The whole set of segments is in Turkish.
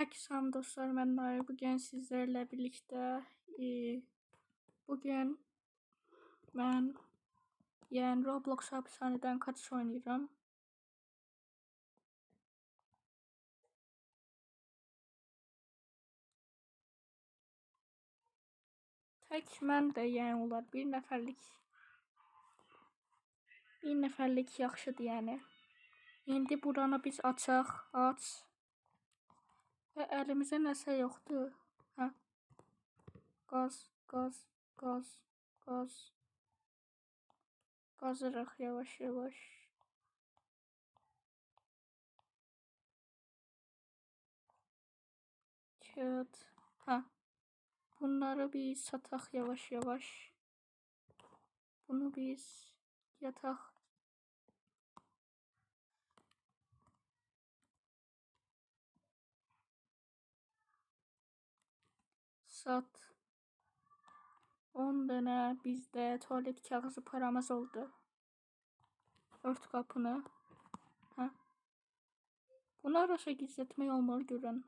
Herkese selam dostlar, ben Nari. Bugün sizlerle birlikte bugün ben Roblox hapishaneden kaçış oynayacağım. Tek mən də olar bir nəfərlik yaxşıdır yəni. İndi buranı biz açaq, aç. Və əlimizdə nəsə yoxdur. Hə. Qaz. Qazırıq yavaş. Kağıt. Hə. Bunları biz sataq yavaş. Bunu biz yataq. Sat. 10 dənə bizdə tualet kağızı paramız oldu. Ört qapını. Hə. Bunu arasa gizlətmək olmalı görən.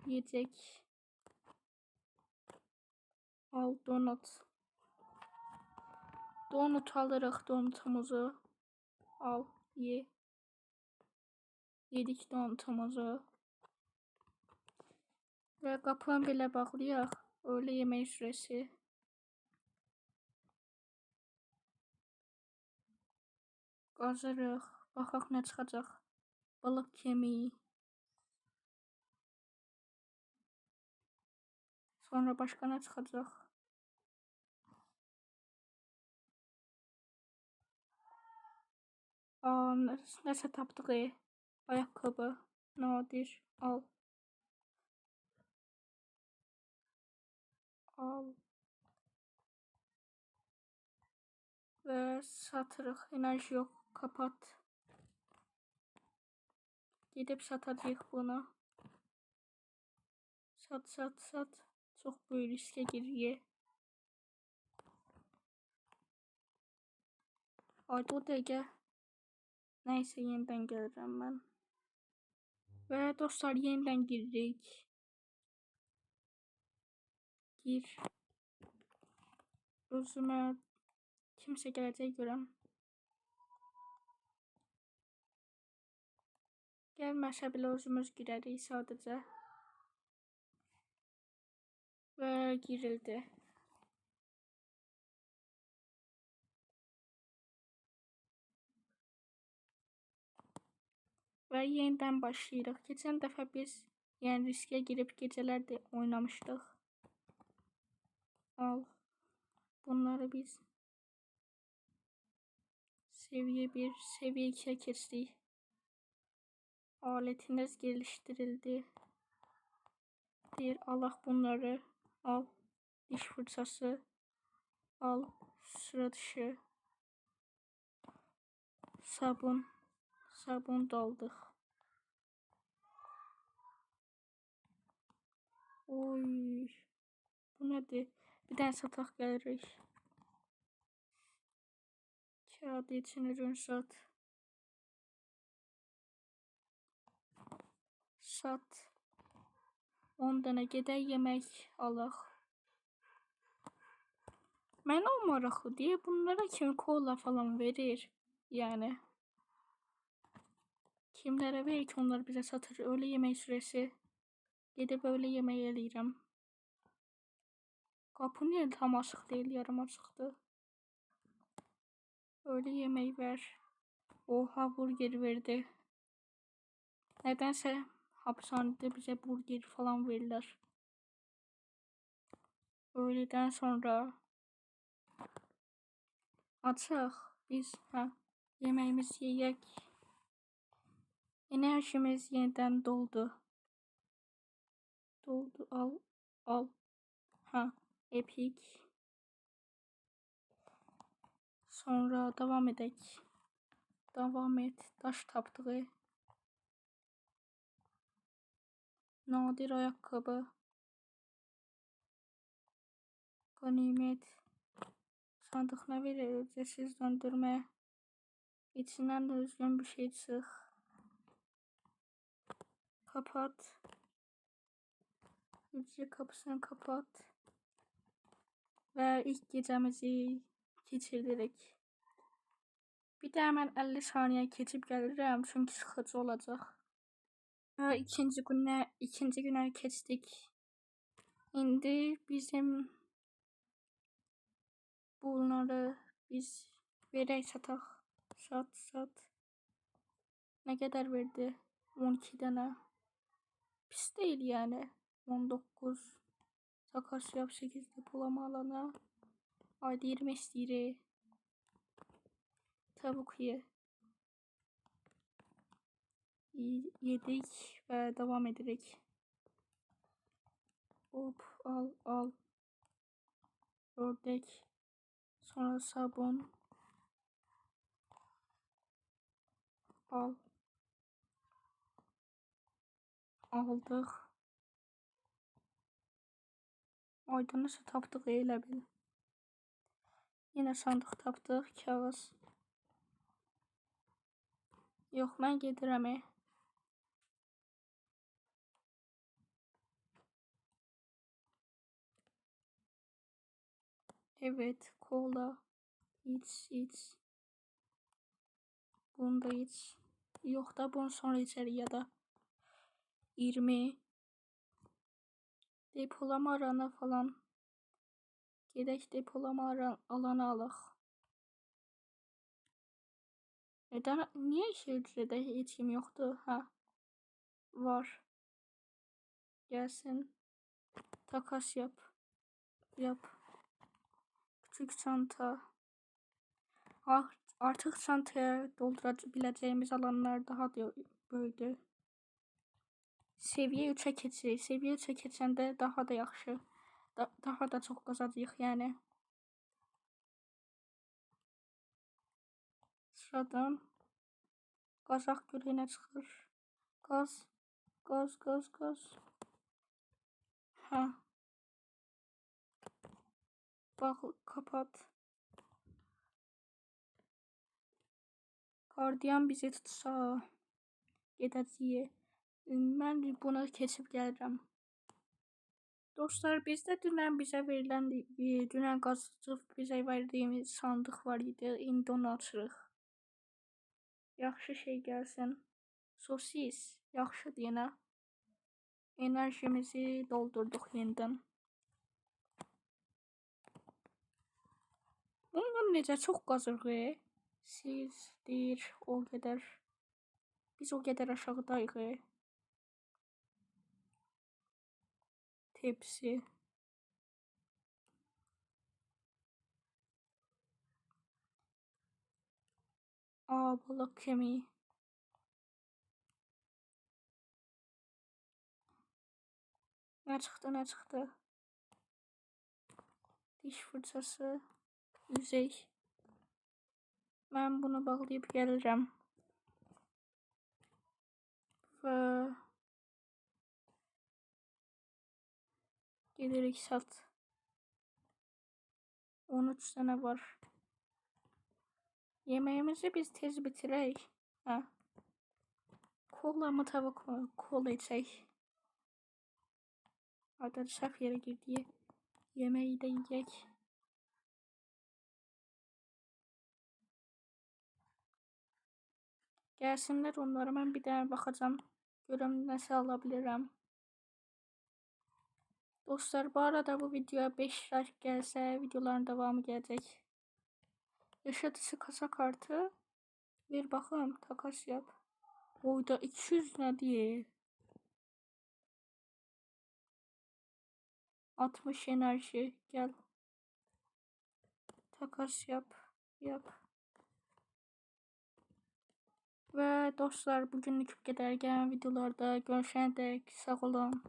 Yiyecek. Al donut. Donut alırıq, donutumuzu. Al, ye. Yedik donutumuzu. Və qapını belə bağlayaq. Öğle yemək sürəsi. Qazırıq. Baxaq nə çıxacaq. Balıq kemiği. Sonra başqa nə çıxacaq? Nəsə tapdıq. Ayaqqabı. Nadir. Al. Və satırıq. Enerji yox. Kapat. Gedib satacağıq bunu. Sat. Çox böyük riskə giririk. Haydi o dəqiqə. Nəysə yenidən gəlirəm mən. Və dostlar yenidən giririk. Gir. Özümə kimsə gələcək görəm. Gəlməsə belə özümüz girərik sadəcə. Və girildi. Və yenidən başlayırıq. Keçən dəfə biz riskə girib gecələr də oynamışdıq. Al. Bunları biz seviye 1, seviye 2'ye keçdik. Aletiniz geliştirildi. Allah bunları al. Diş fırçası al. Sıra dışı sabun daldık. Oy. Bu nedir? Bir tane sataq gəlirik. Kağıdı için ürün sat. 10 dənə gedək yemək alaq. Mən o maraqlı deyə bunlara kim kola falan verir. Yəni kimlərə verir ki onlar bizə satır. Öğle yemək sürəsi. Gedib öğle yemək eləyirəm. Qapı niyə tam açıq deyil, yarım açıqdır. Öğle yemək ver. Oha burger verdi. Nədənsə hapishanede bize burger falan verirlər. Öğleden sonra açıq biz yemeğimizi yeyək. Enerjimiz yeniden doldu. Al. Epic. Sonra devam edək. Devam et. Daş tapdığı. Nadir ayakkabı. Ganimet. Sandıq ne verir? Ücretsiz döndürme. İçinden de düzgün bir şey çık. Kapat. Hücre kapısını kapat. Ve ilk gecemizi geçirdik. Bir de hemen 50 saniye geçip gelirim çünkü sıkıcı olacak. Ve ikinci güne geçtik. Şimdi bizim bunları biz verək sataq. Sat. Ne kadar verdi? 12 tane. Pis değil yani. 19. Takas yap 8 depolama alanı. Ayda 20 istəyir. Tavuk ye. Yedik ve devam ederek. Hop al. Ördek. Sonra sabun. Al. Aldık. Ayda nasıl tapdıq elə bil. Yine sandık tapdıq. Kağız. Yox, mən gedirəm. Evet, kola. İç. Bunu da iç. Yok da bunu sonra içeri ya da 20. Depolama alanı falan. Gerek depolama alanı alaq. Niye şehirde içim yoktu? Ha. Var. Gelsin. Takas yap. Küçük çanta. Artık çantaya doldurabileceğimiz alanlar daha da büyüdü. Seviye 3'e keçirik. Seviye 3'e keçəndə daha da yaxşı. Daha da çok qazacağıq yani. Sıradan qazaq görəyinə çıxır. Qaz. Ha. Bağlı, kapat. Gardiyan bizi tutsa gedəcəyik. Mən bunu keçib gəlirəm. Dostlar, bizdə dünən qazıcı bizə verdiğimiz sandıq var idi. İndi onu açırıq. Yaxşı şey gəlsin. Sosis. Yaxşıdır yenə. Enerjimizi doldurduq yenidən. Bundan necə çox qazırıq? Siz deyir o qədər. Biz o qədər aşağıdayıq. Tepsi. Balık kemiği. Ne çıktı? Diş fırçası. Yüzey. Ben bunu bağlayıp geleceğim. Ve gelerek sat. 13 tane var. Yemeğimizi biz tez bitirək. Ha. Kola mı tavuk mu? Kola içək. Hatta səhv yerə girdik. Yemeği de yiyək. Gelsinler onlara ben bir daha bakacağım. Görüm nasıl alabilirim. Dostlar, bu arada bu videoya 5 like gelse videoların devamı gelecek. Yaşatıcı kasa kartı. Bir bakalım, takas yap. Oyda 200 ne diye. 60 enerji, gel. Takas yap. Ve dostlar, bugünlük bu qədər. Gələn videolarda görüşene dek sağ olun.